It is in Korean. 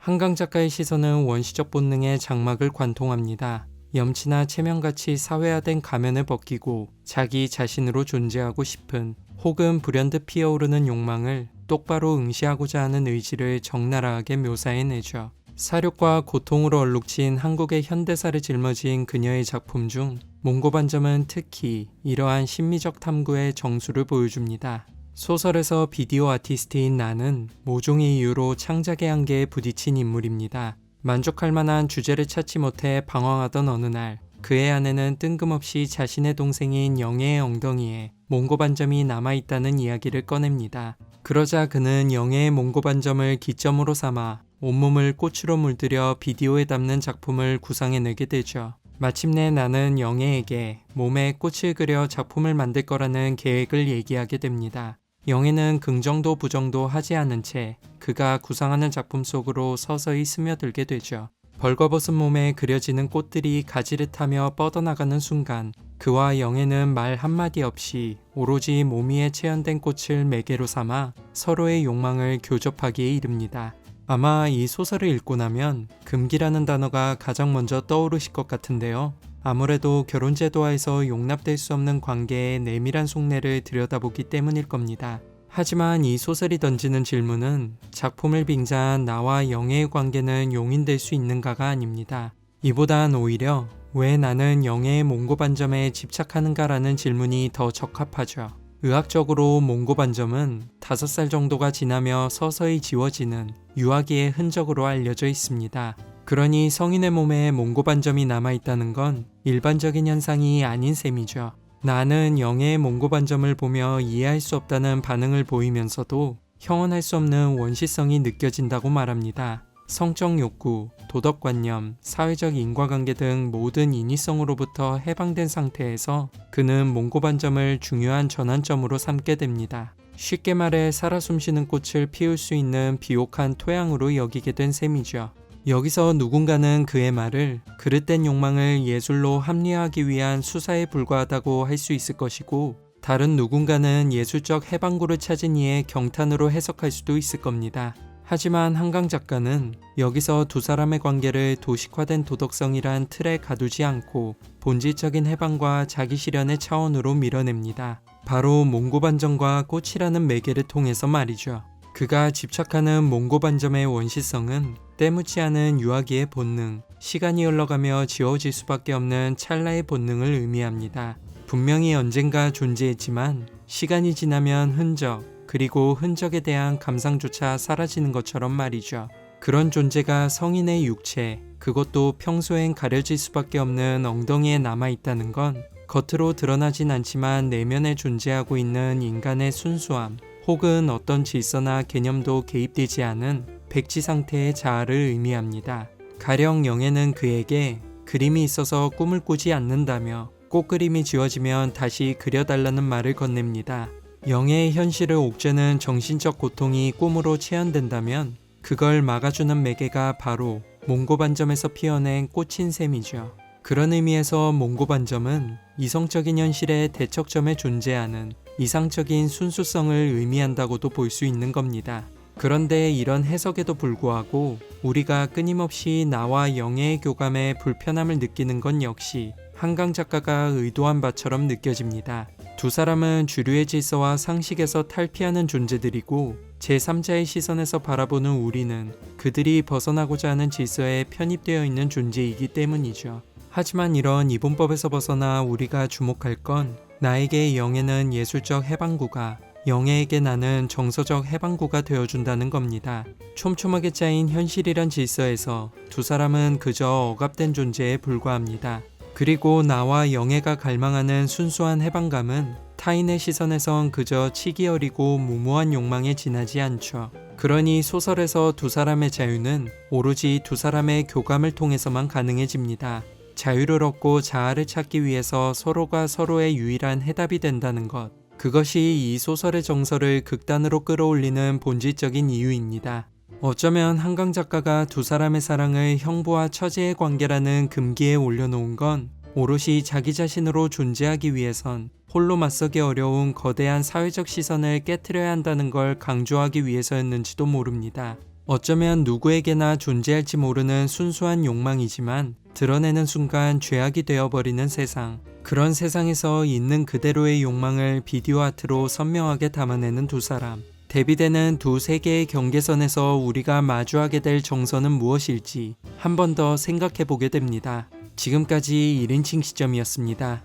한강 작가의 시선은 원시적 본능의 장막을 관통합니다. 염치나 체면같이 사회화된 가면을 벗기고 자기 자신으로 존재하고 싶은 혹은 불현듯 피어오르는 욕망을 똑바로 응시하고자 하는 의지를 적나라하게 묘사해내죠. 사력과 고통으로 얼룩진 한국의 현대사를 짊어진 그녀의 작품 중 몽고반점은 특히 이러한 심미적 탐구의 정수를 보여줍니다. 소설에서 비디오 아티스트인 나는 모종의 이유로 창작의 한계에 부딪힌 인물입니다. 만족할 만한 주제를 찾지 못해 방황하던 어느 날 그의 아내는 뜬금없이 자신의 동생인 영애의 엉덩이에 몽고반점이 남아있다는 이야기를 꺼냅니다. 그러자 그는 영애의 몽고반점을 기점으로 삼아 온몸을 꽃으로 물들여 비디오에 담는 작품을 구상해내게 되죠. 마침내 나는 영애에게 몸에 꽃을 그려 작품을 만들 거라는 계획을 얘기하게 됩니다. 영애는 긍정도 부정도 하지 않은 채 그가 구상하는 작품 속으로 서서히 스며들게 되죠. 벌거벗은 몸에 그려지는 꽃들이 가지를 타며 뻗어나가는 순간 그와 영애는 말 한마디 없이 오로지 몸 위에 체현된 꽃을 매개로 삼아 서로의 욕망을 교접하기에 이릅니다. 아마 이 소설을 읽고 나면 금기라는 단어가 가장 먼저 떠오르실 것 같은데요. 아무래도 결혼제도하에서 용납될 수 없는 관계의 내밀한 속내를 들여다보기 때문일 겁니다. 하지만 이 소설이 던지는 질문은 작품을 빙자한 나와 영애의 관계는 용인될 수 있는가가 아닙니다. 이보단 오히려 왜 나는 영애의 몽고반점에 집착하는가라는 질문이 더 적합하죠. 의학적으로 몽고반점은 5살 정도가 지나며 서서히 지워지는 유아기의 흔적으로 알려져 있습니다. 그러니 성인의 몸에 몽고반점이 남아있다는 건 일반적인 현상이 아닌 셈이죠. 나는 영애의 몽고반점을 보며 이해할 수 없다는 반응을 보이면서도 형언할 수 없는 원시성이 느껴진다고 말합니다. 성적 욕구, 도덕관념, 사회적 인과관계 등 모든 인위성으로부터 해방된 상태에서 그는 몽고반점을 중요한 전환점으로 삼게 됩니다. 쉽게 말해 살아 숨쉬는 꽃을 피울 수 있는 비옥한 토양으로 여기게 된 셈이죠. 여기서 누군가는 그의 말을 그릇된 욕망을 예술로 합리화하기 위한 수사에 불과하다고 할 수 있을 것이고, 다른 누군가는 예술적 해방구를 찾은 이의 경탄으로 해석할 수도 있을 겁니다. 하지만 한강 작가는 여기서 두 사람의 관계를 도식화된 도덕성이란 틀에 가두지 않고 본질적인 해방과 자기 실현의 차원으로 밀어냅니다. 바로 몽고반점과 꽃이라는 매개를 통해서 말이죠. 그가 집착하는 몽고반점의 원시성은 때묻지 않은 유아기의 본능, 시간이 흘러가며 지워질 수밖에 없는 찰나의 본능을 의미합니다. 분명히 언젠가 존재했지만 시간이 지나면 흔적, 그리고 흔적에 대한 감상조차 사라지는 것처럼 말이죠. 그런 존재가 성인의 육체, 그것도 평소엔 가려질 수밖에 없는 엉덩이에 남아있다는 건 겉으로 드러나진 않지만 내면에 존재하고 있는 인간의 순수함, 혹은 어떤 질서나 개념도 개입되지 않은 백지 상태의 자아를 의미합니다. 가령 영애는 그에게 그림이 있어서 꿈을 꾸지 않는다며 꽃그림이 지워지면 다시 그려달라는 말을 건넵니다. 영애의 현실을 옥죄는 정신적 고통이 꿈으로 체현된다면 그걸 막아주는 매개가 바로 몽고반점에서 피어낸 꽃인 셈이죠. 그런 의미에서 몽고반점은 이성적인 현실의 대척점에 존재하는 이상적인 순수성을 의미한다고도 볼 수 있는 겁니다. 그런데 이런 해석에도 불구하고 우리가 끊임없이 나와 영애의 교감에 불편함을 느끼는 건 역시 한강 작가가 의도한 바처럼 느껴집니다. 두 사람은 주류의 질서와 상식에서 탈피하는 존재들이고 제3자의 시선에서 바라보는 우리는 그들이 벗어나고자 하는 질서에 편입되어 있는 존재이기 때문이죠. 하지만 이런 이분법에서 벗어나 우리가 주목할 건 나에게 영애는 예술적 해방구가, 영애에게 나는 정서적 해방구가 되어준다는 겁니다. 촘촘하게 짜인 현실이란 질서에서 두 사람은 그저 억압된 존재에 불과합니다. 그리고 나와 영애가 갈망하는 순수한 해방감은 타인의 시선에선 그저 치기 어리고 무모한 욕망에 지나지 않죠. 그러니 소설에서 두 사람의 자유는 오로지 두 사람의 교감을 통해서만 가능해집니다. 자유를 얻고 자아를 찾기 위해서 서로가 서로의 유일한 해답이 된다는 것. 그것이 이 소설의 정서를 극단으로 끌어올리는 본질적인 이유입니다. 어쩌면 한강 작가가 두 사람의 사랑을 형부와 처제의 관계라는 금기에 올려놓은 건 오롯이 자기 자신으로 존재하기 위해선 홀로 맞서기 어려운 거대한 사회적 시선을 깨트려야 한다는 걸 강조하기 위해서였는지도 모릅니다. 어쩌면 누구에게나 존재할지 모르는 순수한 욕망이지만 드러내는 순간 죄악이 되어버리는 세상. 그런 세상에서 있는 그대로의 욕망을 비디오 아트로 선명하게 담아내는 두 사람. 대비되는 두 세계의 경계선에서 우리가 마주하게 될 정서는 무엇일지 한 번 더 생각해 보게 됩니다. 지금까지 1인칭 시점이었습니다.